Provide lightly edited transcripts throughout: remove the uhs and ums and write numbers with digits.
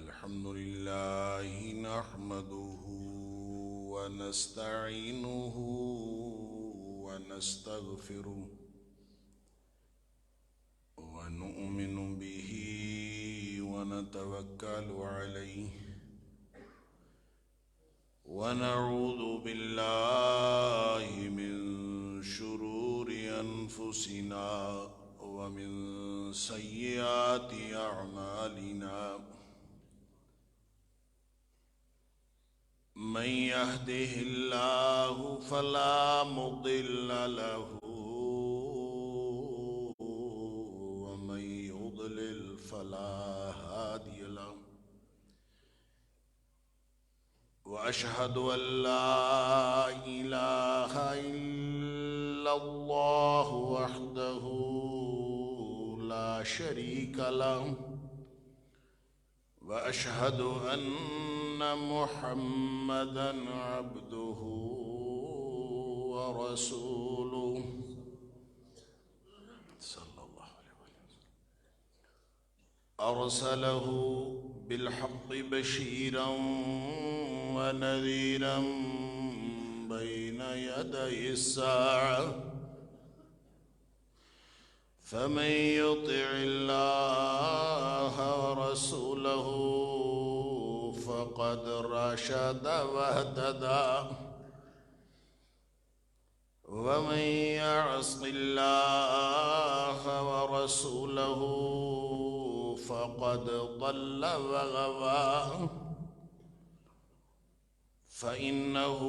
الحمد لله نحمده ونستعينه ونستغفره ونؤمن به ونتوكل عليه ونعوذ بالله من شرور أنفسنا ومن سيئات أعمالنا من يهده الله فلا مضل له ومن يضلل فلا هادي له وأشهد أن لا إله إلا الله وحده لا شريك له وأشهد أن محمدًا عبده ورسوله صلى الله عليه وسلم أرسله بالحق بشيرا ونذيرا بين يدي الساعة فمن يطع الله ورسوله فقد رشد واهتدى ومن يعص الله ورسوله فقد ضل وغوى فإنه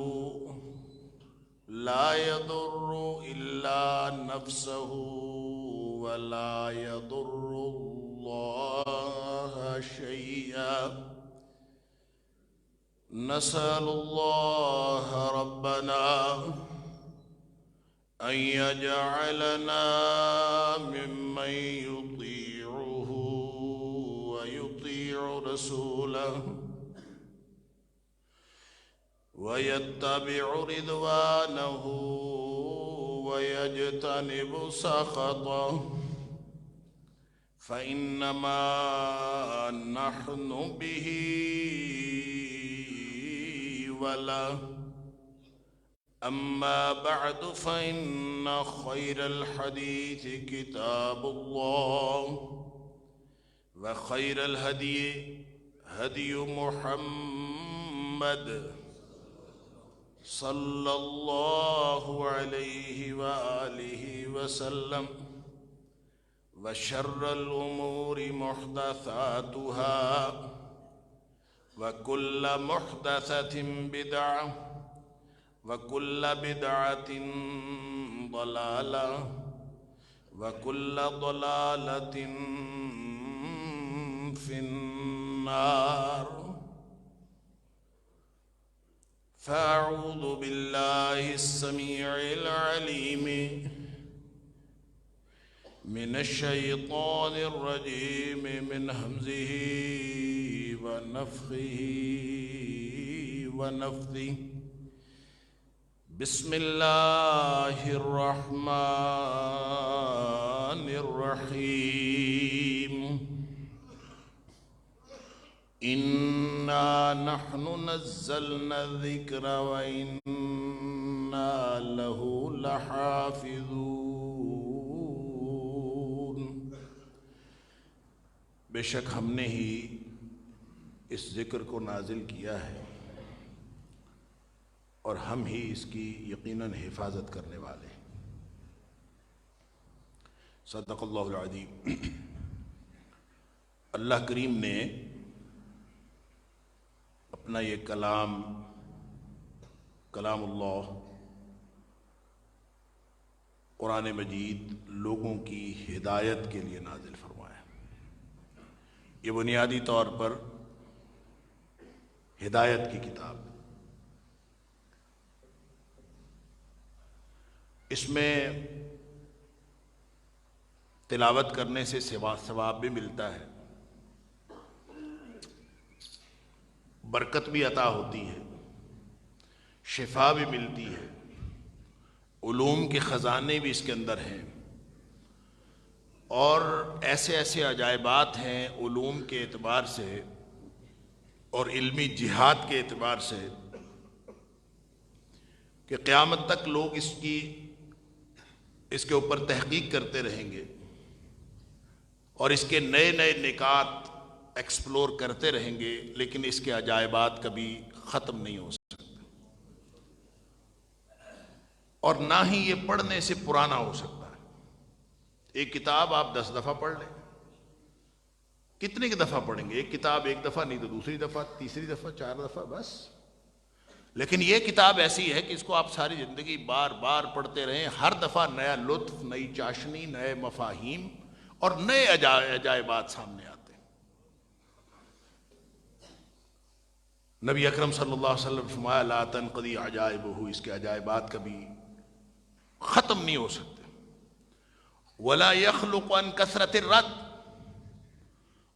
لا يضر إلا نفسه ولا يضر الله شيئا نسأل الله ربنا أن يجعلنا ممن يطيعه ويطيع رسوله ويتبع رضوانه ويجتنب سخطه فإنما نحن به ولا أما بعد فإن خير الحديث كتاب الله وخير الهدي هدي محمد صلى الله عليه وآله وسلم وشر الأمور محدثاتها وكل محدثة بدعة وكل بدعة ضلالة وكل ضلالة في النار فأعوذ بالله السميع العليم من الشيطان الرجيم من همزه ونفخه ونفثه بسم الله الرحمن الرحيم إنا نحن نزلنا الذكر وإنا له لحافظون بے شک ہم نے ہی اس ذکر کو نازل کیا ہے اور ہم ہی اس کی یقیناً حفاظت کرنے والے ہیں۔ صدق اللہ العظیم۔ اللہ کریم نے اپنا یہ کلام اللہ قرآن مجید لوگوں کی ہدایت کے لیے نازل فرمایا۔ یہ بنیادی طور پر ہدایت کی کتاب ہے۔ اس میں تلاوت کرنے سے ثواب بھی ملتا ہے، برکت بھی عطا ہوتی ہے، شفا بھی ملتی ہے، علوم کے خزانے بھی اس کے اندر ہیں، اور ایسے ایسے عجائبات ہیں علوم کے اعتبار سے اور علمی جہاد کے اعتبار سے کہ قیامت تک لوگ اس کے اوپر تحقیق کرتے رہیں گے اور اس کے نئے نئے نکات ایکسپلور کرتے رہیں گے، لیکن اس کے عجائبات کبھی ختم نہیں ہو سکتے اور نہ ہی یہ پڑھنے سے پرانا ہو سکتا ہے۔ ایک کتاب آپ 10 دفعہ پڑھ لیں، کتنے کی دفعہ پڑھیں گے؟ ایک کتاب ایک دفعہ نہیں تو دوسری دفعہ، تیسری دفعہ، 4 دفعہ بس۔ لیکن یہ کتاب ایسی ہے کہ اس کو آپ ساری زندگی بار بار پڑھتے رہیں، ہر دفعہ نیا لطف، نئی چاشنی، نئے مفاہیم اور نئے عجائبات سامنے آتے ہیں۔ نبی اکرم صلی اللہ علیہ وسلم فرمایا لا تنقضی عجائبہ، اس کے عجائبات کبھی ختم نہیں ہو سکتے۔ ولا يخلق عن کثرت الرد،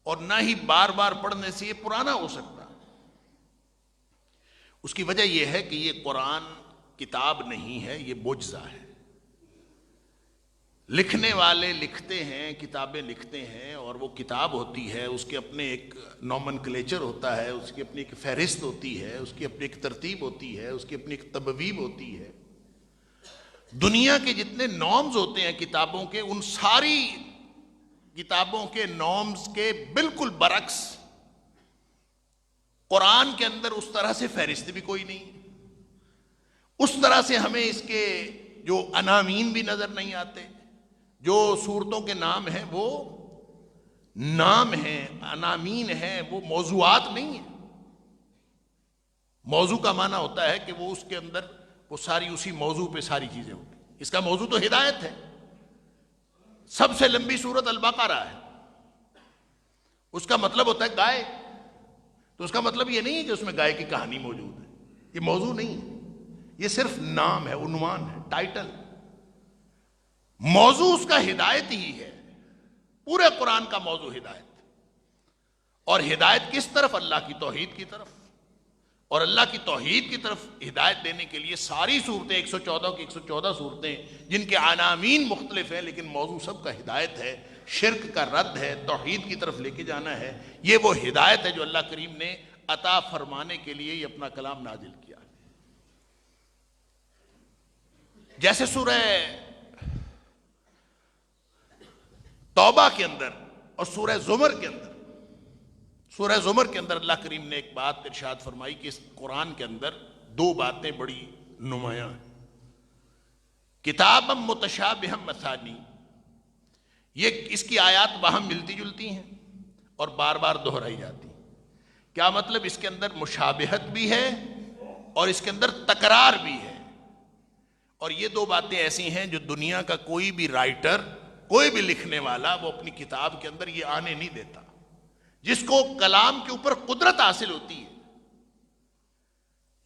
اور نہ ہی بار بار پڑھنے سے یہ پرانا ہو سکتا۔ اس کی وجہ یہ ہے کہ یہ قرآن کتاب نہیں ہے، یہ معجزہ ہے۔ لکھنے والے لکھتے ہیں، کتابیں لکھتے ہیں، اور وہ کتاب ہوتی ہے، اس کے اپنے ایک نومنکلیچر ہوتا ہے، اس کی اپنی ایک فہرست ہوتی ہے، اس کی اپنی ایک ترتیب ہوتی ہے، اس کی اپنی ایک تبویب ہوتی ہے۔ دنیا کے جتنے نارمز ہوتے ہیں کتابوں کے، ان ساری کتابوں کے نارمز کے بالکل برعکس قرآن کے اندر اس طرح سے فہرست بھی کوئی نہیں، اس طرح سے ہمیں اس کے جو عناوین بھی نظر نہیں آتے، جو صورتوں کے نام ہیں وہ نام ہیں، عناوین ہیں، وہ موضوعات نہیں ہیں۔ موضوع کا معنی ہوتا ہے کہ وہ اس کے اندر وہ ساری اسی موضوع پہ ساری چیزیں ہوتی۔ اس کا موضوع تو ہدایت ہے۔ سب سے لمبی سورت البقرہ ہے، اس کا مطلب ہوتا ہے گائے، تو اس کا مطلب یہ نہیں ہے کہ اس میں گائے کی کہانی موجود ہے، یہ موضوع نہیں ہے، یہ صرف نام ہے، عنوان ہے، ٹائٹل۔ موضوع اس کا ہدایت ہی ہے، پورے قرآن کا موضوع ہدایت، اور ہدایت کس طرف؟ اللہ کی توحید کی طرف، اور اللہ کی توحید کی طرف ہدایت دینے کے لیے ساری صورتیں 114 کی 114 صورتیں جن کے عناوین مختلف ہیں لیکن موضوع سب کا ہدایت ہے، شرک کا رد ہے، توحید کی طرف لے کے جانا ہے۔ یہ وہ ہدایت ہے جو اللہ کریم نے عطا فرمانے کے لیے یہ اپنا کلام نازل کیا۔ جیسے سورہ توبہ کے اندر اور سورہ زمر کے اندر، سورہ زمر کے اندر اللہ کریم نے ایک بات ارشاد فرمائی کہ اس قرآن کے اندر 2 باتیں بڑی نمایاں ہیں۔ کتابا متشابہا مثانی، یہ اس کی آیات باہم ملتی جلتی ہیں اور بار بار دہرائی جاتی ہیں۔ کیا مطلب؟ اس کے اندر مشابہت بھی ہے اور اس کے اندر تکرار بھی ہے، اور یہ 2 باتیں ایسی ہیں جو دنیا کا کوئی بھی رائٹر، کوئی بھی لکھنے والا وہ اپنی کتاب کے اندر یہ آنے نہیں دیتا۔ جس کو کلام کے اوپر قدرت حاصل ہوتی ہے،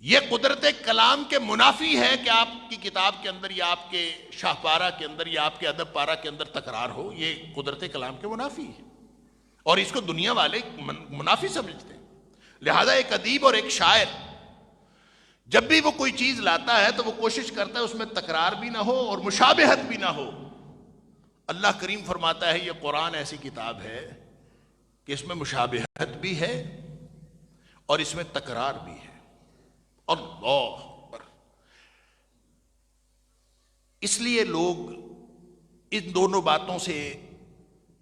یہ قدرت کلام کے منافی ہے کہ آپ کی کتاب کے اندر یا آپ کے شاہپارہ کے اندر یا آپ کے ادب پارہ کے اندر تکرار ہو، یہ قدرت کلام کے منافی ہے، اور اس کو دنیا والے منافی سمجھتے ہیں۔ لہذا ایک ادیب اور ایک شاعر جب بھی وہ کوئی چیز لاتا ہے تو وہ کوشش کرتا ہے اس میں تکرار بھی نہ ہو اور مشابہت بھی نہ ہو۔ اللہ کریم فرماتا ہے یہ قرآن ایسی کتاب ہے کہ اس میں مشابہت بھی ہے اور اس میں تکرار بھی ہے۔ اللہ اکبر! اس لیے لوگ ان دونوں باتوں سے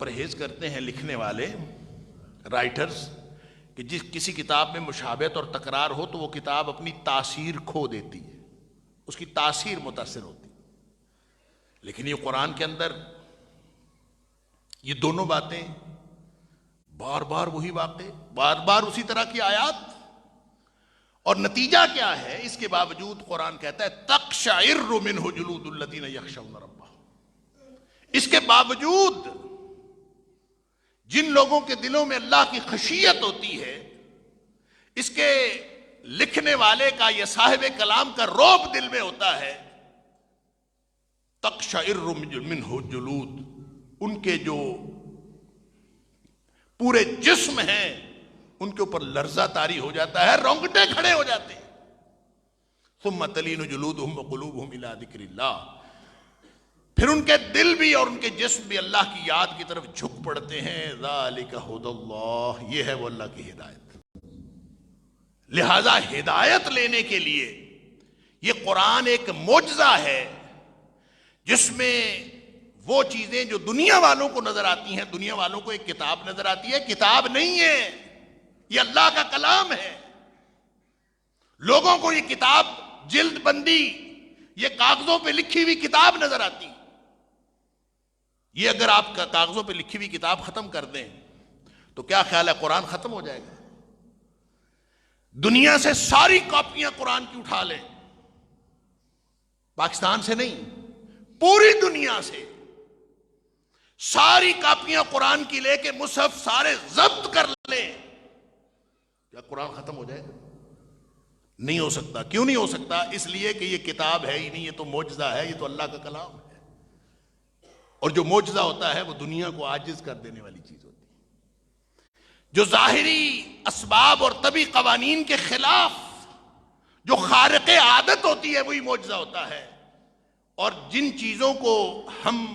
پرہیز کرتے ہیں، لکھنے والے، رائٹرز، کہ جس کسی کتاب میں مشابہت اور تکرار ہو تو وہ کتاب اپنی تاثیر کھو دیتی ہے، اس کی تاثیر متاثر ہوتی ہے۔ لیکن یہ قرآن کے اندر یہ دونوں باتیں، بار بار وہی واقع، بار بار اسی طرح کی آیات، اور نتیجہ کیا ہے؟ اس کے باوجود قرآن کہتا ہے تقشعر منہ جلود الذین یخشون ربہم، اس کے باوجود جن لوگوں کے دلوں میں اللہ کی خشیت ہوتی ہے، اس کے لکھنے والے کا یا صاحب کلام کا رعب دل میں ہوتا ہے، تقشعر منہ جلود، ان کے جو پورے جسم ہیں ان کے اوپر لرزہ طاری ہو جاتا ہے، رونگٹے کھڑے ہو جاتے ہیں۔ ثم تلین جلودہم وقلوبہم الی ذکر اللہ، پھر ان کے دل بھی اور ان کے جسم بھی اللہ کی یاد کی طرف جھک پڑتے ہیں۔ ذالک ھدی اللہ، یہ ہے وہ اللہ کی ہدایت۔ لہذا ہدایت لینے کے لیے یہ قرآن ایک معجزہ ہے جس میں وہ چیزیں جو دنیا والوں کو نظر آتی ہیں، دنیا والوں کو ایک کتاب نظر آتی ہے، کتاب نہیں ہے، یہ اللہ کا کلام ہے۔ لوگوں کو یہ کتاب جلد بندی، یہ کاغذوں پہ لکھی ہوئی کتاب نظر آتی۔ یہ اگر آپ کا کاغذوں پہ لکھی ہوئی کتاب ختم کر دیں تو کیا خیال ہے قرآن ختم ہو جائے گا؟ دنیا سے ساری کاپیاں قرآن کی اٹھا لیں، پاکستان سے نہیں، پوری دنیا سے ساری کاپیاں قرآن کی لے کے مصحف سارے ضبط کر لیں، کیا قرآن ختم ہو جائے گا؟ نہیں ہو سکتا۔ کیوں نہیں ہو سکتا؟ اس لیے کہ یہ کتاب ہے ہی نہیں، یہ تو معجزہ ہے، یہ تو اللہ کا کلام ہے، اور جو معجزہ ہوتا ہے وہ دنیا کو عاجز کر دینے والی چیز ہوتی ہے۔ جو ظاہری اسباب اور طبی قوانین کے خلاف جو خارق عادت ہوتی ہے وہی معجزہ ہوتا ہے، اور جن چیزوں کو ہم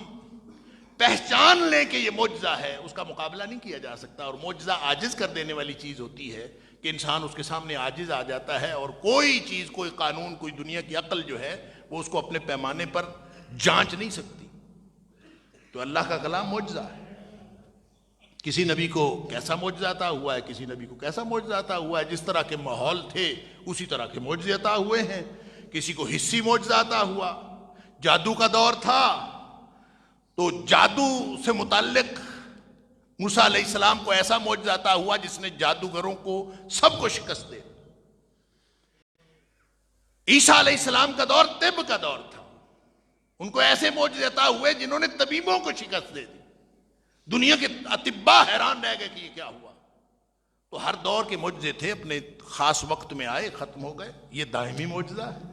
پہچان لیں کہ یہ معجزہ ہے اس کا مقابلہ نہیں کیا جا سکتا، اور معجزہ عاجز کر دینے والی چیز ہوتی ہے کہ انسان اس کے سامنے عاجز آ جاتا ہے، اور کوئی چیز، کوئی قانون، کوئی دنیا کی عقل جو ہے وہ اس کو اپنے پیمانے پر جانچ نہیں سکتی۔ تو اللہ کا کلام معجزہ ہے۔ کسی نبی کو کیسا معجزہ عطا ہوا ہے، کسی نبی کو کیسا معجزہ عطا ہوا ہے، جس طرح کے ماحول تھے اسی طرح کے معجزے عطا ہوئے ہیں۔ کسی کو حسی معجزہ عطا ہوا، جادو کا دور تھا تو جادو سے متعلق موسیٰ علیہ السلام کو ایسا معجزہ عطا ہوا جس نے جادوگروں کو سب کو شکست دے۔ عیسیٰ علیہ السلام کا دور طب کا دور تھا، ان کو ایسے معجزے عطا ہوئے جنہوں نے طبیبوں کو شکست دے دی، دنیا کے اطباء حیران رہ گئے کہ یہ کیا ہوا۔ تو ہر دور کے معجزے تھے، اپنے خاص وقت میں آئے، ختم ہو گئے، یہ دائمی معجزہ ہے۔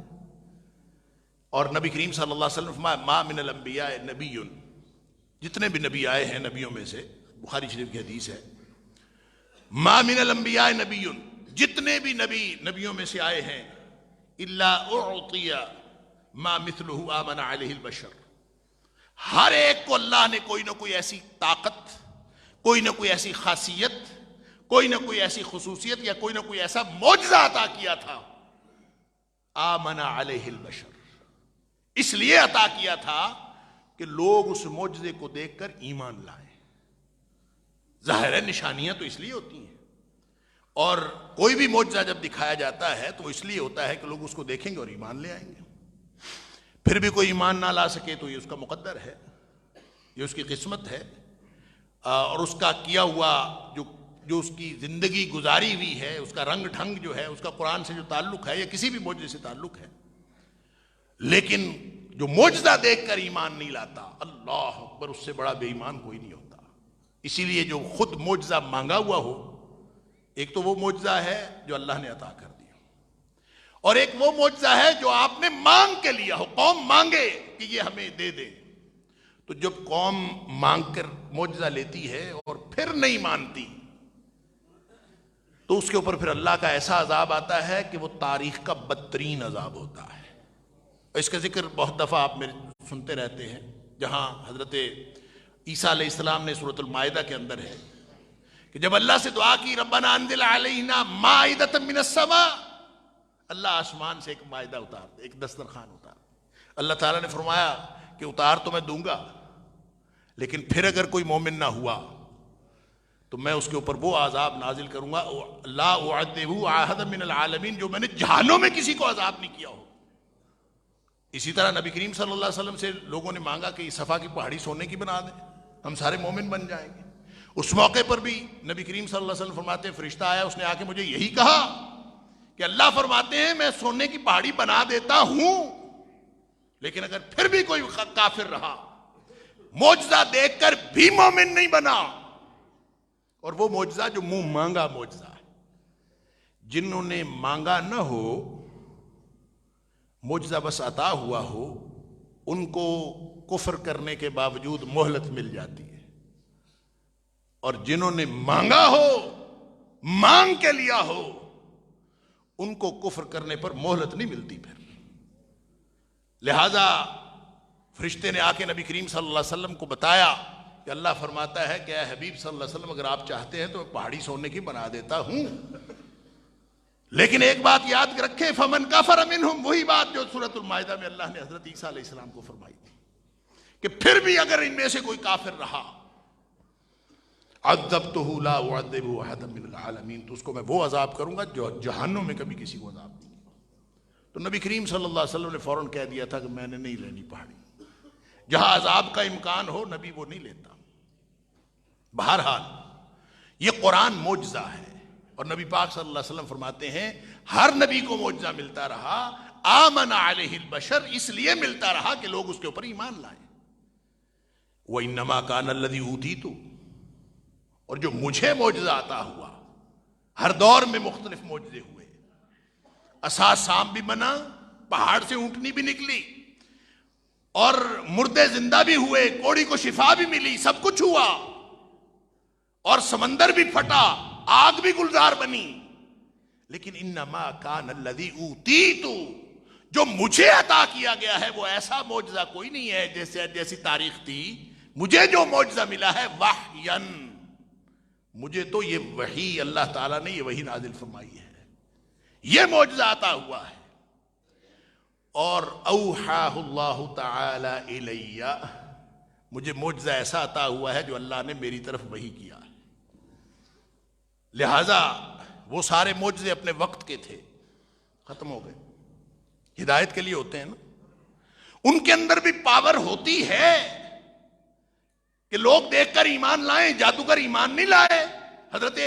اور نبی کریم صلی اللہ علیہ وسلم فرمایا ما من الانبیاء نبی، جتنے بھی نبی آئے ہیں نبیوں میں سے، بخاری شریف کی حدیث ہے، ما من الانبیاء نبی، جتنے بھی نبی نبیوں میں سے آئے ہیں، الا اعطی ما مثلہ آمن علیہ البشر، ہر ایک کو اللہ نے کوئی نہ کوئی ایسی طاقت، کوئی نہ کوئی ایسی خاصیت، کوئی نہ کوئی ایسی خصوصیت یا کوئی نہ کوئی ایسا معجزہ عطا کیا تھا، آمن علیہ البشر، اس لیے عطا کیا تھا کہ لوگ اس معجزے کو دیکھ کر ایمان لائیں۔ ظاہر ہے نشانیاں تو اس لیے ہوتی ہیں، اور کوئی بھی معجزہ جب دکھایا جاتا ہے تو اس لیے ہوتا ہے کہ لوگ اس کو دیکھیں گے اور ایمان لے آئیں گے۔ پھر بھی کوئی ایمان نہ لا سکے تو یہ اس کا مقدر ہے، یہ اس کی قسمت ہے، اور اس کا کیا ہوا جو اس کی زندگی گزاری ہوئی ہے، اس کا رنگ ڈھنگ جو ہے، اس کا قرآن سے جو تعلق ہے یا کسی بھی معجزے سے تعلق ہے۔ لیکن جو معجزہ دیکھ کر ایمان نہیں لاتا، اللہ اکبر، اس سے بڑا بے ایمان کوئی نہیں ہوتا۔ اسی لیے جو خود معجزہ مانگا ہوا ہو، ایک تو وہ معجزہ ہے جو اللہ نے عطا کر دیا، اور ایک وہ معجزہ ہے جو آپ نے مانگ کے لیا ہو، قوم مانگے کہ یہ ہمیں دے دے۔ تو جب قوم مانگ کر معجزہ لیتی ہے اور پھر نہیں مانتی تو اس کے اوپر پھر اللہ کا ایسا عذاب آتا ہے کہ وہ تاریخ کا بدترین عذاب ہوتا ہے۔ اس کا ذکر بہت دفعہ آپ میرے سنتے رہتے ہیں، جہاں حضرت عیسیٰ علیہ السلام نے سورۃ المائدہ کے اندر ہے کہ جب اللہ سے دعا کی ربنا انزل علینا مائدۃ من السماء، اللہ آسمان سے ایک مائدہ اتار دے، ایک دسترخوان اتار دے۔ اللہ تعالیٰ نے فرمایا کہ اتار تو میں دوں گا، لیکن پھر اگر کوئی مومن نہ ہوا تو میں اس کے اوپر وہ عذاب نازل کروں گا لا اعذبہ احدا من العالمین، جو میں نے جہانوں میں کسی کو عذاب نہیں کیا ہو۔ اسی طرح نبی کریم صلی اللہ علیہ وسلم سے لوگوں نے مانگا کہ صفا کی پہاڑی سونے کی بنا دیں، ہم سارے مومن بن جائیں گے۔ اس موقع پر بھی نبی کریم صلی اللہ علیہ وسلم فرماتے ہیں فرشتہ آیا، اس نے آ کے مجھے یہی کہا کہ اللہ فرماتے ہیں میں سونے کی پہاڑی بنا دیتا ہوں، لیکن اگر پھر بھی کوئی کافر رہا، معجزہ دیکھ کر بھی مومن نہیں بنا، اور وہ معجزہ جو منہ مانگا معجزہ ہے، جنہوں نے مانگا نہ ہو، معجزہ بس عطا ہوا ہو، ان کو کفر کرنے کے باوجود مہلت مل جاتی ہے، اور جنہوں نے مانگا ہو، مانگ کے لیا ہو، ان کو کفر کرنے پر مہلت نہیں ملتی پھر۔ لہذا فرشتے نے آ کے نبی کریم صلی اللہ علیہ وسلم کو بتایا کہ اللہ فرماتا ہے کہ اے حبیب صلی اللہ علیہ وسلم اگر آپ چاہتے ہیں تو میں پہاڑی سونے کی بنا دیتا ہوں، لیکن ایک بات یاد رکھیں، فمن کفر منہم، وہی بات جو سورۃ المائدہ میں اللہ نے حضرت عیسیٰ علیہ السلام کو فرمائی تھی کہ پھر بھی اگر ان میں سے کوئی کافر رہا، عذبتہ لا اعذب احدا من العالمین، تو اس کو میں وہ عذاب کروں گا جو جہنم میں کبھی کسی کو عذاب نہیں کیا۔ تو نبی کریم صلی اللہ علیہ وسلم نے فوراً کہہ دیا تھا کہ میں نے نہیں لینی پہاڑی، جہاں عذاب کا امکان ہو نبی وہ نہیں لیتا۔ بہرحال یہ قرآن معجزہ ہے، اور نبی پاک صلی اللہ علیہ وسلم فرماتے ہیں ہر نبی کو معجزہ ملتا رہا، آمن علیہ البشر، اس لیے ملتا رہا کہ لوگ اس کے اوپر ایمان لائیں۔ وَإِنَّمَا كَانَ الَّذِي أُوتِيتُ، اور جو مجھے معجزہ عطا ہوا، ہر دور میں مختلف معجزے ہوئے، عصا سام بھی بنا، پہاڑ سے اونٹنی بھی نکلی، اور مردے زندہ بھی ہوئے، کوڑی کو شفا بھی ملی، سب کچھ ہوا، اور سمندر بھی پھٹا، آگ بھی گلزار بنی، لیکن انما کان الذی اوتیت، جو مجھے عطا کیا گیا ہے وہ ایسا معجزہ کوئی نہیں ہے جیسی تاریخ تھی، مجھے جو معجزہ ملا ہے وحین، مجھے تو یہ وحی اللہ تعالیٰ نے یہ وحی نازل فرمائی ہے، یہ معجزہ عطا ہوا ہے۔ اور اوحاہ اللہ تعالی الی، مجھے معجزہ ایسا عطا ہوا ہے جو اللہ نے میری طرف وحی کیا ہے۔ لہذا وہ سارے معجزے اپنے وقت کے تھے، ختم ہو گئے، ہدایت کے لیے ہوتے ہیں نا، ان کے اندر بھی پاور ہوتی ہے کہ لوگ دیکھ کر ایمان لائیں، جادوگر ایمان نہیں لائے، حضرت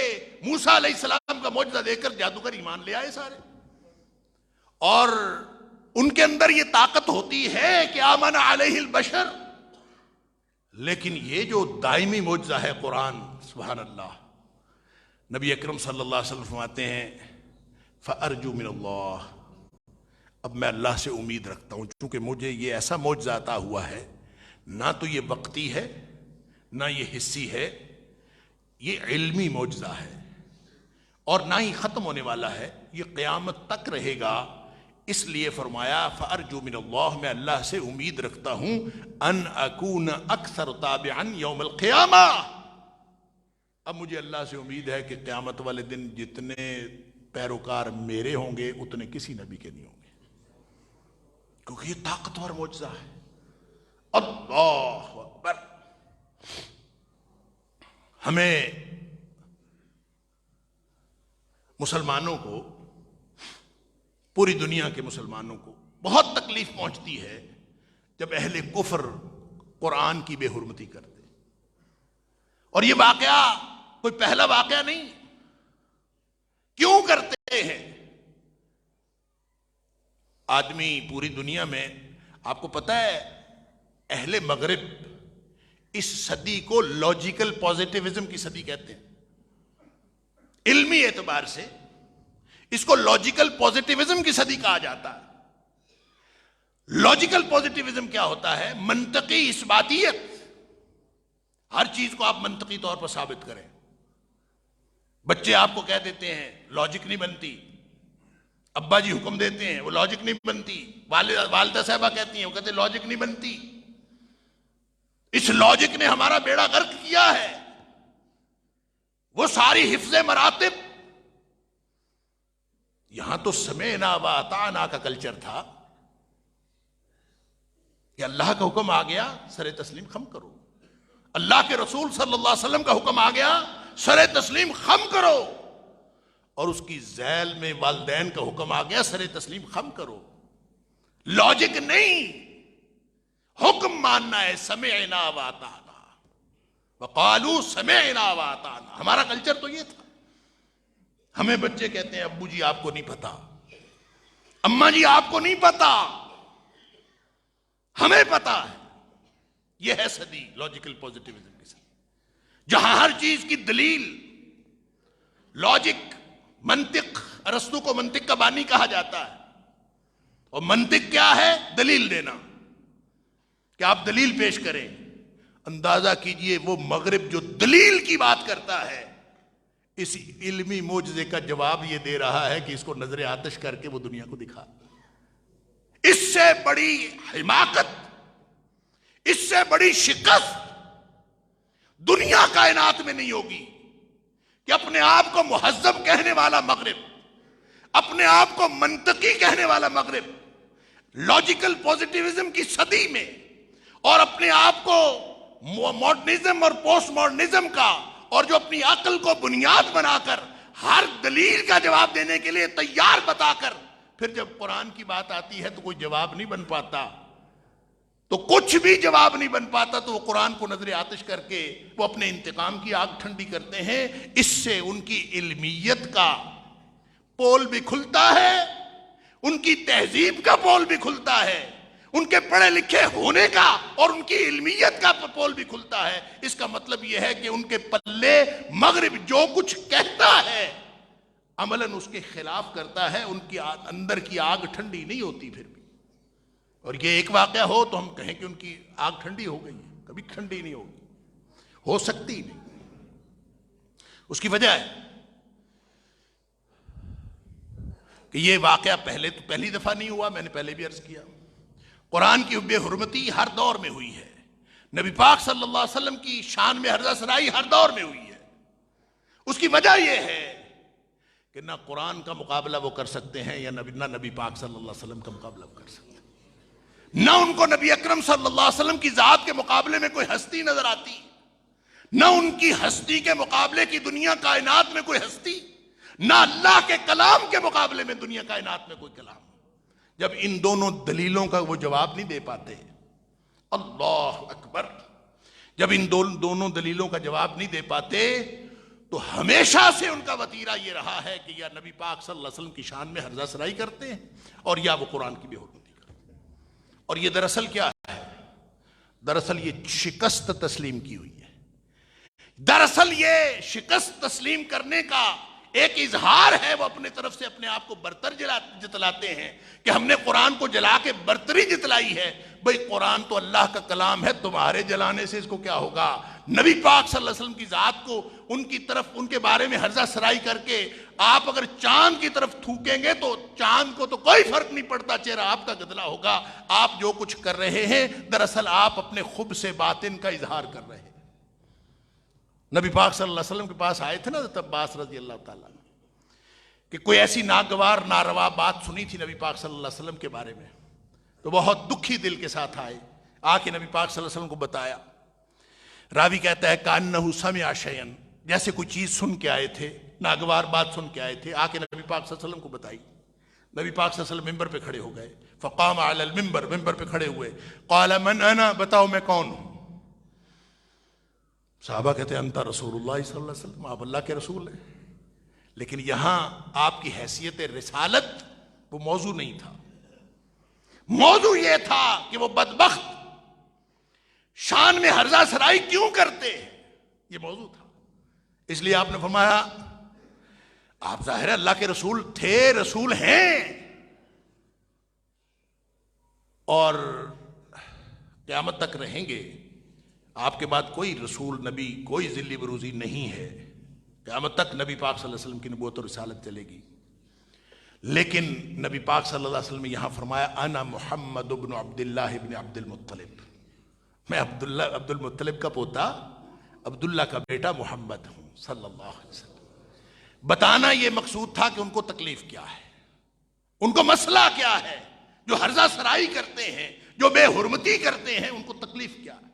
موسیٰ علیہ السلام کا معجزہ دیکھ کر جادوگر ایمان لے آئے سارے، اور ان کے اندر یہ طاقت ہوتی ہے کہ آمن علیہ البشر۔ لیکن یہ جو دائمی معجزہ ہے قرآن، سبحان اللہ، نبی اکرم صلی اللہ علیہ وسلم فرماتے ہیں فَأَرْجُو مِنَ اللَّهِ، اب میں اللہ سے امید رکھتا ہوں، چونکہ مجھے یہ ایسا معجزہ عطا ہوا ہے، نہ تو یہ وقتی ہے نہ یہ حصی ہے، یہ علمی معجزہ ہے، اور نہ ہی ختم ہونے والا ہے، یہ قیامت تک رہے گا۔ اس لیے فرمایا فَأَرْجُو مِنَ اللَّهِ، میں اللہ سے امید رکھتا ہوں ان اکون اکثر تابعا یوم القیامہ، اب مجھے اللہ سے امید ہے کہ قیامت والے دن جتنے پیروکار میرے ہوں گے اتنے کسی نبی کے نہیں ہوں گے، کیونکہ یہ طاقتور معجزہ ہے۔ اللہ اکبر۔ ہمیں مسلمانوں کو، پوری دنیا کے مسلمانوں کو بہت تکلیف پہنچتی ہے جب اہل کفر قرآن کی بے حرمتی کرتے، اور یہ واقعہ کوئی پہلا واقعہ نہیں، کیوں کرتے ہیں؟ آدمی پوری دنیا میں، آپ کو پتہ ہے اہل مغرب اس صدی کو لاجیکل پازیٹیوزم کی صدی کہتے ہیں، علمی اعتبار سے اس کو لاجیکل پازیٹیوزم کی صدی کہا جاتا ہے۔ لاجیکل پازیٹیوزم کیا ہوتا ہے؟ منطقی اثباتیت، ہر چیز کو آپ منطقی طور پر ثابت کریں۔ بچے آپ کو کہہ دیتے ہیں لاجک نہیں بنتی، ابا جی حکم دیتے ہیں وہ لاجک نہیں بنتی، والدہ صاحبہ کہتی ہیں وہ کہتے ہیں لاجک نہیں بنتی۔ اس لاجک نے ہمارا بیڑا غرق کیا ہے، وہ ساری حفظ مراتب، یہاں تو سمعنا و اطعنا کا کلچر تھا کہ اللہ کا حکم آ گیا سر تسلیم خم کرو، اللہ کے رسول صلی اللہ علیہ وسلم کا حکم آ گیا سر تسلیم خم کرو، اور اس کی ذیل میں والدین کا حکم آ گیا سر تسلیم خم کرو۔ لاجک نہیں، حکم ماننا ہے، سمعنا و اطعنا، وقالوا سمعنا و اطعنا۔ ہمارا کلچر تو یہ تھا۔ ہمیں بچے کہتے ہیں ابو جی آپ کو نہیں پتا، اماں جی آپ کو نہیں پتا، ہمیں پتا ہے۔ یہ ہے صدی لاجیکل پازیٹیوزم کی صدی، جہاں ہر چیز کی دلیل، لاجک، منطق، ارسطو کو منطق کا بانی کہا جاتا ہے، اور منطق کیا ہے؟ دلیل دینا، کہ آپ دلیل پیش کریں۔ اندازہ کیجئے وہ مغرب جو دلیل کی بات کرتا ہے، اس علمی معجزے کا جواب یہ دے رہا ہے کہ اس کو نظر آتش کر کے وہ دنیا کو دکھا۔ اس سے بڑی حماقت، اس سے بڑی شکست دنیا کائنات میں نہیں ہوگی کہ اپنے آپ کو مہذب کہنے والا مغرب اپنے آپ کو منطقی کہنے والا مغرب لاجیکل پوزیٹیوزم کی صدی میں، اور اپنے آپ کو ماڈرنزم اور پوسٹ ماڈرنزم کا اور جو اپنی عقل کو بنیاد بنا کر ہر دلیل کا جواب دینے کے لیے تیار بتا کر، پھر جب قرآن کی بات آتی ہے تو کوئی جواب نہیں بن پاتا، تو کچھ بھی جواب نہیں بن پاتا، تو وہ قرآن کو نظر آتش کر کے وہ اپنے انتقام کی آگ ٹھنڈی کرتے ہیں۔ اس سے ان کی علمیت کا پول بھی کھلتا ہے، ان کی تہذیب کا پول بھی کھلتا ہے، ان کے پڑھے لکھے ہونے کا اور ان کی علمیت کا پول بھی کھلتا ہے۔ اس کا مطلب یہ ہے کہ ان کے پلے مغرب جو کچھ کہتا ہے عملاً اس کے خلاف کرتا ہے، ان کی اندر کی آگ ٹھنڈی نہیں ہوتی پھر بھی۔ اور یہ ایک واقعہ ہو تو ہم کہیں کہ ان کی آگ ٹھنڈی ہو گئی ہے، کبھی ٹھنڈی نہیں ہوگی، ہو سکتی نہیں۔ اس کی وجہ ہے کہ یہ واقعہ پہلی دفعہ نہیں ہوا، میں نے پہلے بھی عرض کیا، قرآن کی بے حرمتی ہر دور میں ہوئی ہے، نبی پاک صلی اللہ علیہ وسلم کی شان میں ہرزہ سرائی ہر دور میں ہوئی ہے۔ اس کی وجہ یہ ہے کہ نہ قرآن کا مقابلہ وہ کر سکتے ہیں، یا نہ نبی پاک صلی اللہ علیہ وسلم کا مقابلہ وہ کر سکتے ہیں، نہ ان کو نبی اکرم صلی اللہ علیہ وسلم کی ذات کے مقابلے میں کوئی ہستی نظر آتی، نہ ان کی ہستی کے مقابلے کی دنیا کائنات میں کوئی ہستی، نہ اللہ کے کلام کے مقابلے میں دنیا کائنات میں کوئی کلام۔ جب ان دونوں دلیلوں کا وہ جواب نہیں دے پاتے، اللہ اکبر، جب ان دونوں دلیلوں کا جواب نہیں دے پاتے تو ہمیشہ سے ان کا وتیرہ یہ رہا ہے کہ یا نبی پاک صلی اللہ علیہ وسلم کی شان میں ہرزہ سرائی کرتے ہیں، اور یا وہ قرآن کی بے حرمتی کرتے ہیں۔ اور یہ دراصل کیا ہے؟ دراصل یہ شکست تسلیم کی ہوئی ہے، دراصل یہ شکست تسلیم کرنے کا ایک اظہار ہے، وہ اپنے طرف سے اپنے آپ کو برتر جتلاتے ہیں کہ ہم نے قرآن کو جلا کے برتری جتلائی ہے۔ بھئی قرآن تو اللہ کا کلام ہے، تمہارے جلانے سے اس کو کیا ہوگا؟ نبی پاک صلی اللہ علیہ وسلم کی ذات کو ان کی طرف، ان کے بارے میں ہرزہ سرائی کر کے آپ اگر چاند کی طرف تھوکیں گے تو چاند کو تو کوئی فرق نہیں پڑتا، چہرہ آپ کا گدلا ہوگا۔ آپ جو کچھ کر رہے ہیں دراصل آپ اپنے خب سے باطن کا اظہار کر رہے ہیں۔ نبی پاک صلی اللہ علیہ وسلم کے پاس آئے تھے نا حضرت عباس رضی اللہ تعالیٰ عنہ، کہ کوئی ایسی ناگوار ناروا بات سنی تھی نبی پاک صلی اللہ علیہ وسلم کے بارے میں، تو بہت دکھی دل کے ساتھ آئے، آ کے نبی پاک صلی اللہ علیہ وسلم کو بتایا۔ راوی کہتا ہے کأنہ سمع شیئا، جیسے کوئی چیز سن کے آئے تھے، ناگوار بات سن کے آئے تھے، آ کے نبی پاک صلی اللہ علیہ وسلم کو بتائی۔ نبی پاک صلی اللہ علیہ وسلم ممبر پہ کھڑے ہو گئے، فقام علی الممبر، ممبر پہ کھڑے ہوئے، قال من انا، بتاؤ میں کون ہوں؟ صحابہ کہتے ہیں انت رسول اللہ صلی اللہ علیہ وسلم، آپ اللہ کے رسول ہیں۔ لیکن یہاں آپ کی حیثیت رسالت وہ موضوع نہیں تھا، موضوع یہ تھا کہ وہ بدبخت شان میں ہرزہ سرائی کیوں کرتے ہیں، یہ موضوع تھا۔ اس لیے آپ نے فرمایا آپ ظاہر ہے اللہ کے رسول تھے، رسول ہیں، اور قیامت تک رہیں گے، آپ کے بعد کوئی رسول نبی کوئی ذلی بروزی نہیں ہے، قیامت تک نبی پاک صلی اللہ علیہ وسلم کی نبوت اور رسالت چلے گی۔ لیکن نبی پاک صلی اللہ علیہ وسلم نے یہاں فرمایا انا محمد ابن عبداللہ ابن عبد المطلب، میں عبد المطلب کا پوتا، عبداللہ کا بیٹا محمد ہوں صلی اللہ علیہ وسلم۔ بتانا یہ مقصود تھا کہ ان کو تکلیف کیا ہے، ان کو مسئلہ کیا ہے، جو ہرزہ سرائی کرتے ہیں، جو بے حرمتی کرتے ہیں، ان کو تکلیف کیا ہے۔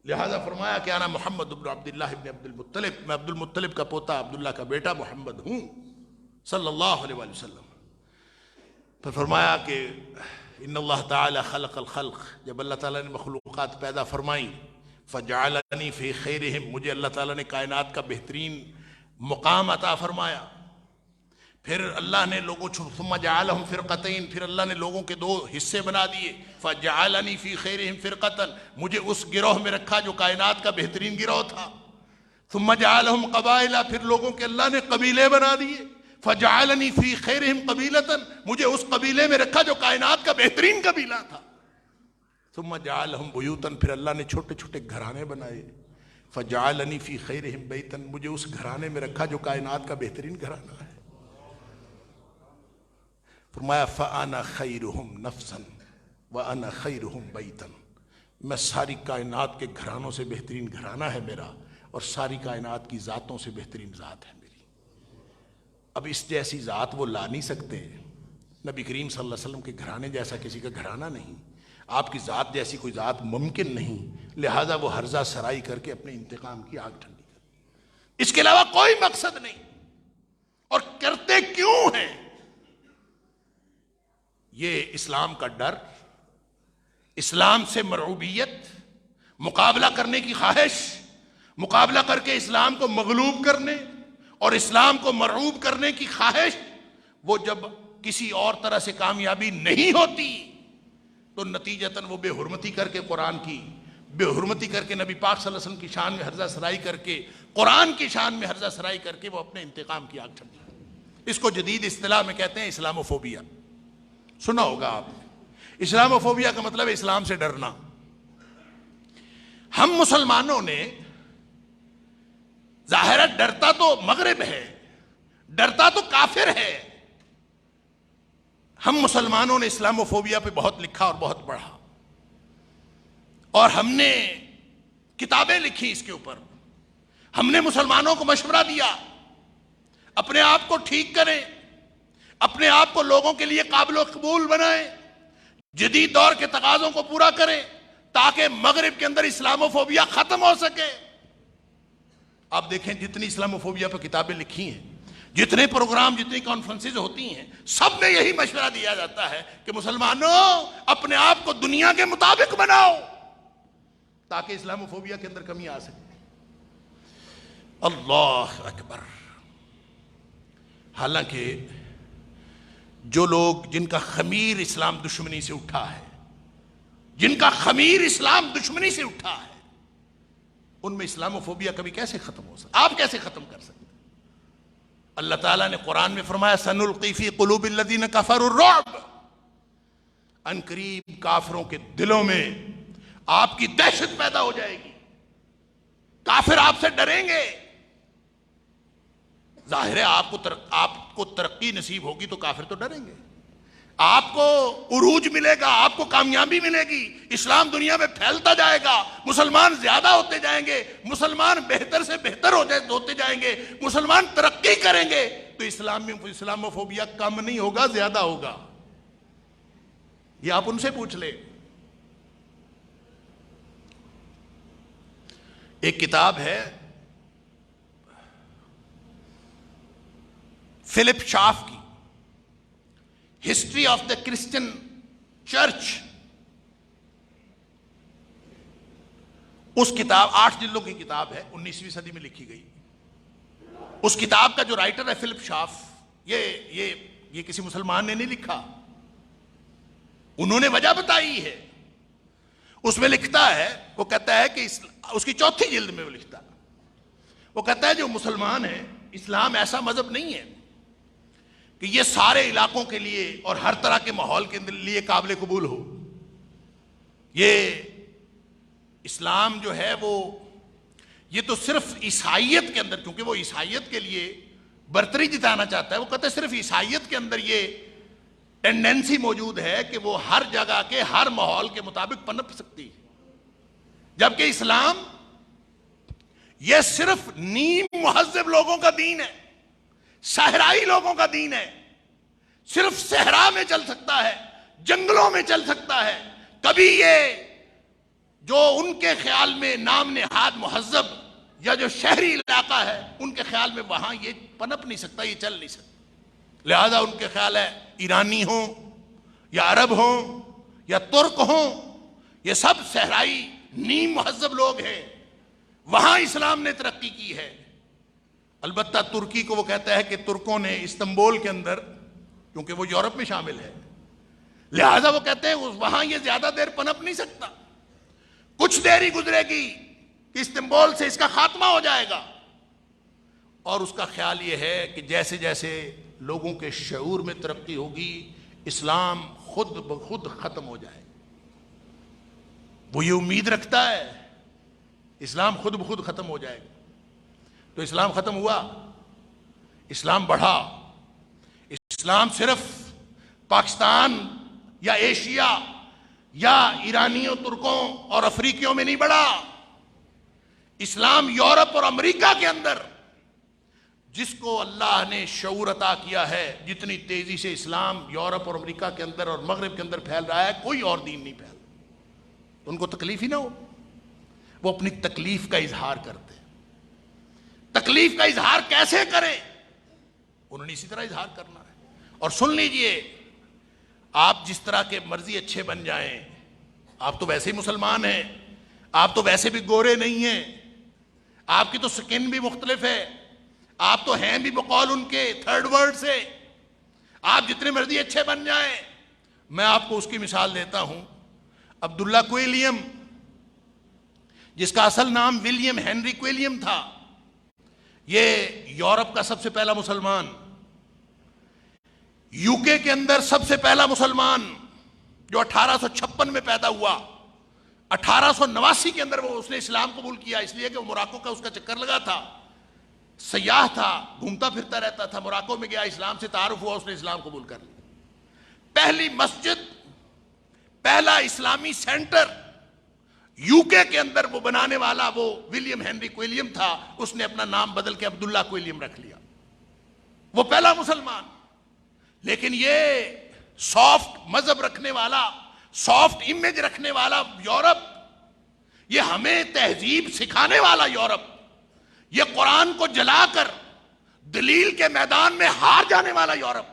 لہذا فرمایا کہ انا محمد ابن عبداللہ ابن عبد المطلب، میں عبد المطلب کا پوتا، عبداللہ کا بیٹا محمد ہوں صلی اللہ علیہ وآلہ وسلم۔ پھر فرمایا کہ ان اللہ تعالی خلق الخلق، جب اللہ تعالیٰ نے مخلوقات پیدا فرمائیں، فجعلنی فی خیرہم، مجھے اللہ تعالیٰ نے کائنات کا بہترین مقام عطا فرمایا۔ پھر اللہ نے لوگوں، ثم جعلہم فرقتین، پھر اللہ نے لوگوں کے دو حصے بنا دیے، فجعلنی فی خیرہم فرقتا، مجھے اس گروہ میں رکھا جو کائنات کا بہترین گروہ تھا۔ ثم جعلہم قبائل، پھر لوگوں کے اللہ نے قبیلے بنا دیے، فجعلنی فی خیرہم قبیلتا، مجھے اس قبیلے میں رکھا جو کائنات کا بہترین قبیلہ تھا۔ ثم جعلہم بیوتا، پھر اللہ نے چھوٹے چھوٹے گھرانے بنائے، فجعلنی فی خیرہم بیتا، مجھے اس گھرانے میں رکھا جو کائنات کا بہترین گھرانہ ہے۔ فرمایا فَأَنَا خَيْرُهُمْ نَفْسًا وَأَنَا خَيْرُهُمْ بَيْتًا، میں ساری کائنات کے گھرانوں سے بہترین گھرانہ ہے میرا، اور ساری کائنات کی ذاتوں سے بہترین ذات ہے میری۔ اب اس جیسی ذات وہ لا نہیں سکتے، نبی کریم صلی اللہ علیہ وسلم کے گھرانے جیسا کسی کا گھرانہ نہیں، آپ کی ذات جیسی کوئی ذات ممکن نہیں، لہذا وہ ہرزہ سرائی کر کے اپنے انتقام کی آگ ٹھنڈی کر، اس کے علاوہ کوئی مقصد نہیں۔ اور کرتے کیوں ہیں؟ یہ اسلام کا ڈر، اسلام سے مرعوبیت، مقابلہ کرنے کی خواہش، مقابلہ کر کے اسلام کو مغلوب کرنے اور اسلام کو مرعوب کرنے کی خواہش، وہ جب کسی اور طرح سے کامیابی نہیں ہوتی تو نتیجتاً وہ بے حرمتی کر کے قرآن کی، بے حرمتی کر کے نبی پاک صلی اللہ علیہ وسلم کی شان میں ہرزہ سرائی کر کے، قرآن کی شان میں ہرزہ سرائی کر کے وہ اپنے انتقام کی آگ ٹھنڈی۔ اس کو جدید اصطلاح میں کہتے ہیں اسلاموفوبیا، سنا ہوگا آپ نے۔ اسلاموفوبیا کا مطلب ہے اسلام سے ڈرنا۔ ہم مسلمانوں نے، ظاہر ہے ڈرتا تو مغرب ہے، ڈرتا تو کافر ہے، ہم مسلمانوں نے اسلاموفوبیا پہ بہت لکھا اور بہت پڑھا، اور ہم نے کتابیں لکھی اس کے اوپر، ہم نے مسلمانوں کو مشورہ دیا اپنے آپ کو ٹھیک کریں، اپنے آپ کو لوگوں کے لیے قابل و قبول بنائیں، جدید دور کے تقاضوں کو پورا کریں تاکہ مغرب کے اندر اسلاموفوبیا ختم ہو سکے۔ آپ دیکھیں جتنی اسلاموفوبیا پر کتابیں لکھی ہیں، جتنے پروگرام، جتنی کانفرنسز ہوتی ہیں، سب میں یہی مشورہ دیا جاتا ہے کہ مسلمانوں اپنے آپ کو دنیا کے مطابق بناؤ تاکہ اسلاموفوبیا کے اندر کمی آ سکے۔ اللہ اکبر۔ حالانکہ جو لوگ، جن کا خمیر اسلام دشمنی سے اٹھا ہے، جن کا خمیر اسلام دشمنی سے اٹھا ہے، ان میں اسلاموفوبیا کبھی کیسے ختم ہو سکتا؟ آپ کیسے ختم کر سکتے؟ اللہ تعالیٰ نے قرآن میں فرمایا سَنُلْقِي فِي قُلُوبِ الَّذِينَ كَفَرُوا الرُّعْبَ، ان قریب کافروں کے دلوں میں آپ کی دہشت پیدا ہو جائے گی، کافر آپ سے ڈریں گے۔ ظاہر ہے آپ کو ترقی نصیب ہوگی تو کافر تو ڈریں گے، آپ کو عروج ملے گا، آپ کو کامیابی ملے گی، اسلام دنیا میں پھیلتا جائے گا، مسلمان زیادہ ہوتے جائیں گے، مسلمان بہتر سے بہتر ہوتے جائیں گے، مسلمان ترقی کریں گے، تو اسلام میں اسلاموفوبیا کم نہیں ہوگا، زیادہ ہوگا۔ یہ آپ ان سے پوچھ لیں۔ ایک کتاب ہے فلپ شاف کی، history of the Christian church, اس کتاب 8 جلدوں کی کتاب ہے، 19ویں صدی میں لکھی گئی۔ اس کتاب کا جو رائٹر ہے فلپ شاف، یہ کسی مسلمان نے نہیں لکھا، انہوں نے وجہ بتائی ہے۔ اس میں لکھتا ہے، وہ کہتا ہے کہ اس کی 4تھی جلد میں وہ لکھتا ہے، وہ کہتا ہے جو مسلمان ہیں، اسلام ایسا مذہب نہیں ہے کہ یہ سارے علاقوں کے لیے اور ہر طرح کے ماحول کے لیے قابل قبول ہو۔ یہ اسلام جو ہے وہ یہ تو صرف عیسائیت کے اندر، کیونکہ وہ عیسائیت کے لیے برتری جتانا چاہتا ہے، وہ کہتا ہے صرف عیسائیت کے اندر یہ ٹینڈنسی موجود ہے کہ وہ ہر جگہ کے ہر ماحول کے مطابق پنپ سکتی ہے، جبکہ اسلام یہ صرف نیم مہذب لوگوں کا دین ہے، صحرائی لوگوں کا دین ہے، صرف صحرا میں چل سکتا ہے، جنگلوں میں چل سکتا ہے۔ کبھی یہ جو ان کے خیال میں نام نہاد مہذب یا جو شہری علاقہ ہے، ان کے خیال میں وہاں یہ پنپ نہیں سکتا، یہ چل نہیں سکتا، لہذا ان کے خیال ہے ایرانی ہوں یا عرب ہوں یا ترک ہوں، یہ سب صحرائی نیم مہذب لوگ ہیں، وہاں اسلام نے ترقی کی ہے۔ البتہ ترکی کو وہ کہتا ہے کہ ترکوں نے استنبول کے اندر، کیونکہ وہ یورپ میں شامل ہے، لہذا وہ کہتے ہیں وہاں یہ زیادہ دیر پنپ نہیں سکتا، کچھ دیر ہی گزرے گی کہ استنبول سے اس کا خاتمہ ہو جائے گا۔ اور اس کا خیال یہ ہے کہ جیسے جیسے لوگوں کے شعور میں ترقی ہوگی، اسلام خود بخود ختم ہو جائے گا۔ وہ یہ امید رکھتا ہے اسلام خود بخود ختم ہو جائے گا۔ تو اسلام ختم ہوا؟ اسلام بڑھا۔ اسلام صرف پاکستان یا ایشیا یا ایرانیوں، ترکوں اور افریقیوں میں نہیں بڑھا، اسلام یورپ اور امریکہ کے اندر جس کو اللہ نے شعور عطا کیا ہے، جتنی تیزی سے اسلام یورپ اور امریکہ کے اندر اور مغرب کے اندر پھیل رہا ہے، کوئی اور دین نہیں پھیل، تو ان کو تکلیف ہی نہ ہو، وہ اپنی تکلیف کا اظہار کرتے. تکلیف کا اظہار کیسے کریں؟ انہوں نے اسی طرح اظہار کرنا ہے. اور سن لیجئے، آپ جس طرح کے مرضی اچھے بن جائیں، آپ تو ویسے ہی مسلمان ہیں، آپ تو ویسے بھی گورے نہیں ہیں، آپ کی تو سکن بھی مختلف ہے، آپ تو ہیں بھی بقول ان کے تھرڈ ورلڈ سے. آپ جتنے مرضی اچھے بن جائیں، میں آپ کو اس کی مثال دیتا ہوں. عبداللہ کوئلیم، جس کا اصل نام ولیم ہنری کوئلیم تھا، یہ یورپ کا سب سے پہلا مسلمان، یو کے اندر سب سے پہلا مسلمان جو 1856 میں پیدا ہوا. 1889 کے اندر اس نے اسلام قبول کیا، اس لیے کہ وہ موراکو کا اس کا چکر لگا تھا، سیاح تھا، گھومتا پھرتا رہتا تھا، موراکو میں گیا، اسلام سے تعارف ہوا، اس نے اسلام قبول کر لیا. پہلی مسجد، پہلا اسلامی سینٹر یو کے اندر وہ بنانے والا وہ ولیم ہنری کوئلیم تھا. اس نے اپنا نام بدل کے عبداللہ کوئلیم رکھ لیا، وہ پہلا مسلمان. لیکن یہ سافٹ مذہب رکھنے والا، سافٹ امیج رکھنے والا یورپ، یہ ہمیں تہذیب سکھانے والا یورپ، یہ قرآن کو جلا کر دلیل کے میدان میں ہار جانے والا یورپ.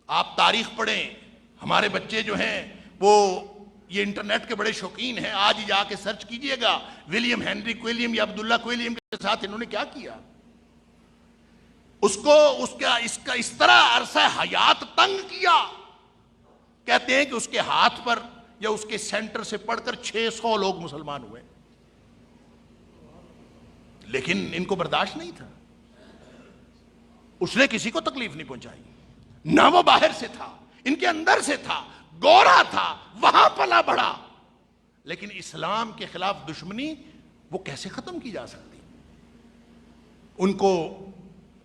آپ تاریخ پڑھیں، ہمارے بچے جو ہیں وہ یہ انٹرنیٹ کے بڑے شوقین ہیں، آج ہی جا کے سرچ کیجئے گا ولیم ہنری کوئلیم یا عبداللہ کوئلیم کے ساتھ انہوں نے کیا کیا. اس کو اس طرح عرصہ حیات تنگ کیا. کہتے ہیں کہ اس کے ہاتھ پر یا اس کے سینٹر سے پڑھ کر 600 لوگ مسلمان ہوئے، لیکن ان کو برداشت نہیں تھا. اس نے کسی کو تکلیف نہیں پہنچائی، نہ وہ باہر سے تھا، ان کے اندر سے تھا، گورا تھا، وہاں پلا بڑھا. لیکن اسلام کے خلاف دشمنی وہ کیسے ختم کی جا سکتی؟ ان کو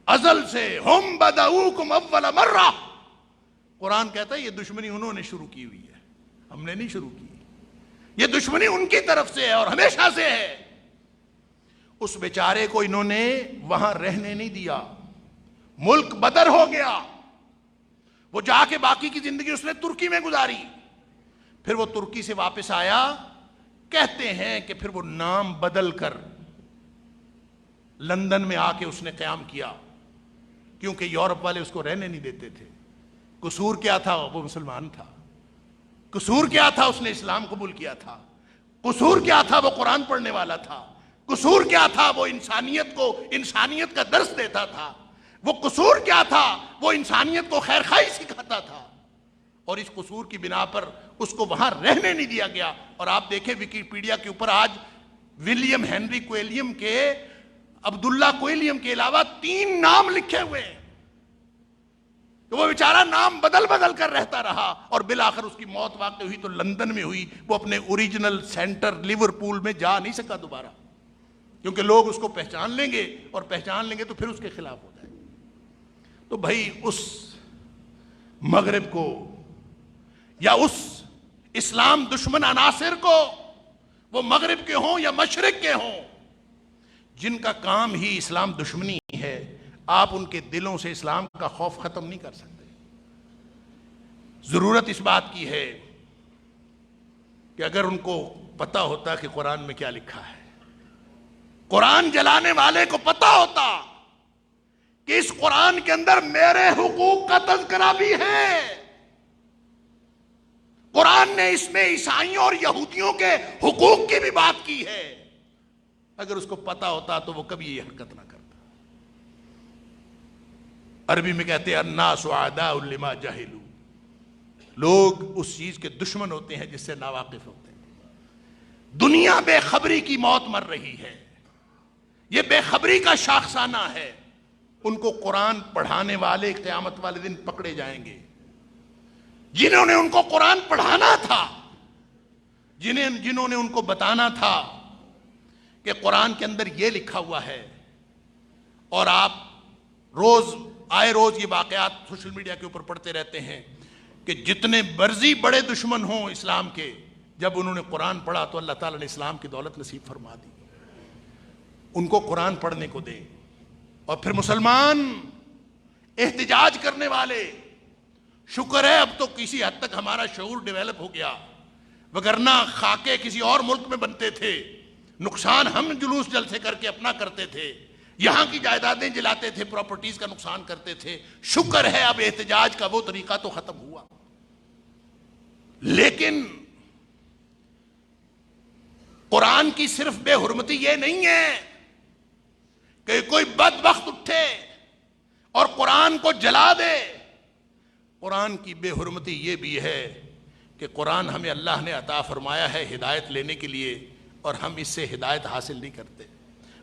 ازل سے ہم بدعوکم اول مرہ، قرآن کہتا ہے یہ دشمنی انہوں نے شروع کی ہوئی ہے، ہم نے نہیں شروع کی. یہ دشمنی ان کی طرف سے ہے اور ہمیشہ سے ہے. اس بیچارے کو انہوں نے وہاں رہنے نہیں دیا، ملک بدر ہو گیا. وہ جا کے باقی کی زندگی اس نے ترکی میں گزاری. پھر وہ ترکی سے واپس آیا، کہتے ہیں کہ پھر وہ نام بدل کر لندن میں آ کے اس نے قیام کیا، کیونکہ یورپ والے اس کو رہنے نہیں دیتے تھے. قصور کیا تھا؟ وہ مسلمان تھا. قصور کیا تھا؟ اس نے اسلام قبول کیا تھا. قصور کیا تھا؟ وہ قرآن پڑھنے والا تھا. قصور کیا تھا؟ وہ انسانیت کو انسانیت کا درس دیتا تھا. وہ قصور کیا تھا؟ وہ انسانیت کو خیر خواہی سکھاتا تھا. اور اس قصور کی بنا پر اس کو وہاں رہنے نہیں دیا گیا. اور آپ دیکھیں ویکیپیڈیا کے اوپر آج ولیم ہنری کوئلیم کے عبداللہ کوئلیم کے علاوہ 3 نام لکھے ہوئے ہیں. کہ وہ بیچارہ نام بدل بدل کر رہتا رہا اور بالآخر اس کی موت واقع ہوئی تو لندن میں ہوئی. وہ اپنے اوریجنل سینٹر لیورپول میں جا نہیں سکا دوبارہ، کیونکہ لوگ اس کو پہچان لیں گے، اور پہچان لیں گے تو پھر اس کے خلاف ہو جائے. تو بھائی اس مغرب کو یا اس اسلام دشمن عناصر کو، وہ مغرب کے ہوں یا مشرق کے ہوں، جن کا کام ہی اسلام دشمنی ہے، آپ ان کے دلوں سے اسلام کا خوف ختم نہیں کر سکتے. ضرورت اس بات کی ہے کہ اگر ان کو پتا ہوتا کہ قرآن میں کیا لکھا ہے، قرآن جلانے والے کو پتا ہوتا کہ اس قرآن کے اندر میرے حقوق کا تذکرہ بھی ہے، قرآن نے اس میں عیسائیوں اور یہودیوں کے حقوق کی بھی بات کی ہے، اگر اس کو پتا ہوتا تو وہ کبھی یہ حرکت نہ کرتا. عربی میں کہتے ہیں الناس اعداء لما جہلوا، لوگ اس چیز کے دشمن ہوتے ہیں جس سے ناواقف ہوتے ہیں. دنیا بے خبری کی موت مر رہی ہے، یہ بے خبری کا شاخسانہ ہے. ان کو قرآن پڑھانے والے قیامت والے دن پکڑے جائیں گے، جنہوں نے ان کو قرآن پڑھانا تھا، جنہوں نے ان کو بتانا تھا کہ قرآن کے اندر یہ لکھا ہوا ہے. اور آپ آئے روز یہ واقعات سوشل میڈیا کے اوپر پڑھتے رہتے ہیں کہ جتنے مرضی بڑے دشمن ہوں اسلام کے، جب انہوں نے قرآن پڑھا تو اللہ تعالیٰ نے اسلام کی دولت نصیب فرما دی. ان کو قرآن پڑھنے کو دیں. اور پھر مسلمان احتجاج کرنے والے، شکر ہے اب تو کسی حد تک ہمارا شعور ڈیولپ ہو گیا، وگرنہ خاکے کسی اور ملک میں بنتے تھے، نقصان ہم جلوس جلسے کر کے اپنا کرتے تھے، یہاں کی جائیدادیں جلاتے تھے، پراپرٹیز کا نقصان کرتے تھے۔ شکر ہے اب احتجاج کا وہ طریقہ تو ختم ہوا، لیکن قرآن کی صرف بے حرمتی یہ نہیں ہے کہ کوئی بدبخت اٹھے اور قرآن کو جلا دے۔ قرآن کی بے حرمتی یہ بھی ہے کہ قرآن ہمیں اللہ نے عطا فرمایا ہے ہدایت لینے کے لیے، اور ہم اس سے ہدایت حاصل نہیں کرتے۔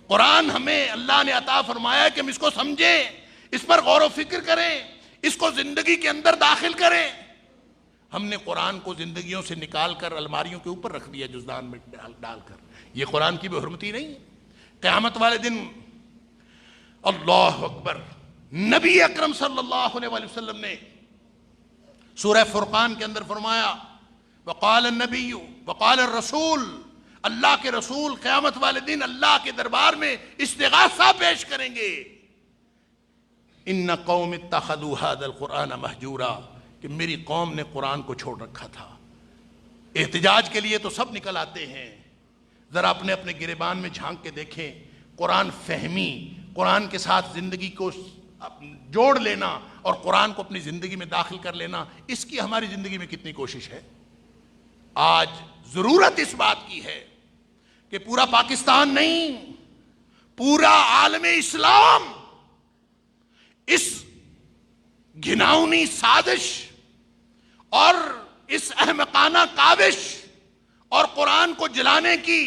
قرآن ہمیں اللہ نے عطا فرمایا ہے کہ ہم اس کو سمجھیں، اس پر غور و فکر کریں، اس کو زندگی کے اندر داخل کریں۔ ہم نے قرآن کو زندگیوں سے نکال کر الماریوں کے اوپر رکھ دیا، جزدان میں ڈال کر۔ یہ قرآن کی بے حرمتی نہیں ہے۔ قیامت والے دن اللہ اکبر، نبی اکرم صلی اللہ علیہ وآلہ وسلم نے سورہ فرقان کے اندر فرمایا، وقال النبی وقال الرسول، اللہ کے رسول قیامت والے دن اللہ کے دربار میں استغاثہ پیش کریں گے، ان قوم اتخذوا هذا القرآن مہجورا، کہ میری قوم نے قرآن کو چھوڑ رکھا تھا۔ احتجاج کے لیے تو سب نکل آتے ہیں، ذرا اپنے اپنے گریبان میں جھانک کے دیکھیں، قرآن فہمی، قرآن کے ساتھ زندگی کو جوڑ لینا اور قرآن کو اپنی زندگی میں داخل کر لینا، اس کی ہماری زندگی میں کتنی کوشش ہے۔ آج ضرورت اس بات کی ہے کہ پورا پاکستان نہیں، پورا عالم اسلام اس گھناؤنی سازش اور اس احمقانہ کاوش اور قرآن کو جلانے کی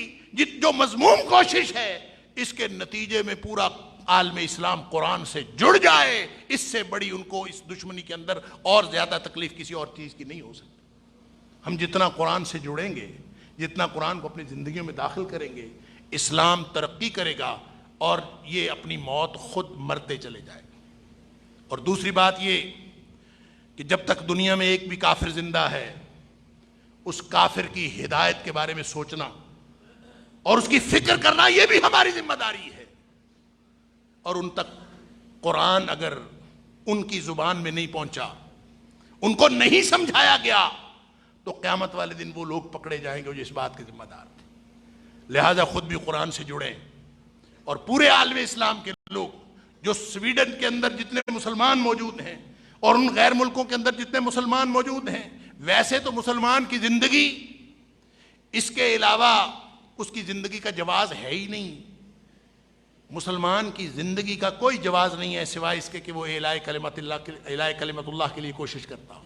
جو مذموم کوشش ہے، اس کے نتیجے میں پورا عالم اسلام قرآن سے جڑ جائے، اس سے بڑی ان کو اس دشمنی کے اندر اور زیادہ تکلیف کسی اور چیز کی نہیں ہو سکتی۔ ہم جتنا قرآن سے جڑیں گے، جتنا قرآن کو اپنی زندگیوں میں داخل کریں گے، اسلام ترقی کرے گا اور یہ اپنی موت خود مرتے چلے جائے گا۔ اور دوسری بات یہ کہ جب تک دنیا میں ایک بھی کافر زندہ ہے، اس کافر کی ہدایت کے بارے میں سوچنا اور اس کی فکر کرنا یہ بھی ہماری ذمہ داری ہے۔ اور ان تک قرآن اگر ان کی زبان میں نہیں پہنچا، ان کو نہیں سمجھایا گیا، تو قیامت والے دن وہ لوگ پکڑے جائیں گے جو اس بات کے ذمہ دار تھے۔ لہٰذا خود بھی قرآن سے جڑیں، اور پورے عالم اسلام کے لوگ جو سویڈن کے اندر جتنے مسلمان موجود ہیں اور ان غیر ملکوں کے اندر جتنے مسلمان موجود ہیں، ویسے تو مسلمان کی زندگی اس کے علاوہ اس کی زندگی کا جواز ہے ہی نہیں۔ مسلمان کی زندگی کا کوئی جواز نہیں ہے سوائے اس کے کہ وہ اعلاء کلمت اللہ کے لیے کوشش کرتا ہو۔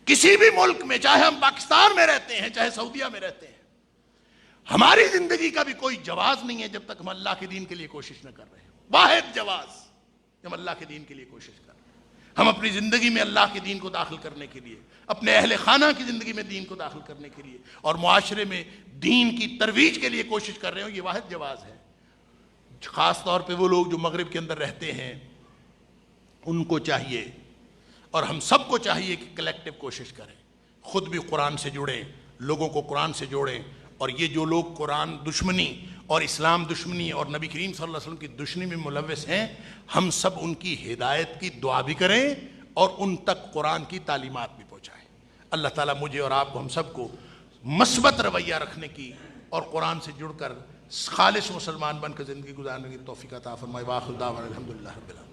کسی بھی ملک میں، چاہے ہم پاکستان میں رہتے ہیں چاہے سعودیہ میں رہتے ہیں، ہماری زندگی کا بھی کوئی جواز نہیں ہے جب تک ہم اللہ کے دین کے لیے کوشش نہ کر رہے ہیں۔ واحد جواز کہ ہم اللہ کے دین کے لیے کوشش کر رہے ہیں، ہم اپنی زندگی میں اللہ کے دین کو داخل کرنے کے لیے، اپنے اہل خانہ کی زندگی میں دین کو داخل کرنے کے لیے اور معاشرے میں دین کی ترویج کے لیے کوشش کر رہے ہوں، یہ واحد جواز ہے۔ خاص طور پہ وہ لوگ جو مغرب کے اندر رہتے ہیں، ان کو چاہیے اور ہم سب کو چاہیے کہ کلیکٹو کوشش کریں، خود بھی قرآن سے جڑیں، لوگوں کو قرآن سے جوڑیں، اور یہ جو لوگ قرآن دشمنی اور اسلام دشمنی اور نبی کریم صلی اللہ علیہ وسلم کی دشمنی میں ملوث ہیں، ہم سب ان کی ہدایت کی دعا بھی کریں اور ان تک قرآن کی تعلیمات بھی پہنچائیں۔ اللہ تعالیٰ مجھے اور آپ کو، ہم سب کو مثبت رویہ رکھنے کی اور قرآن سے جڑ کر خالص مسلمان بن کر زندگی گزارنے کی توفیق عطا فرمائے۔ وآخر دعوانا الحمدللہ رب العالمین۔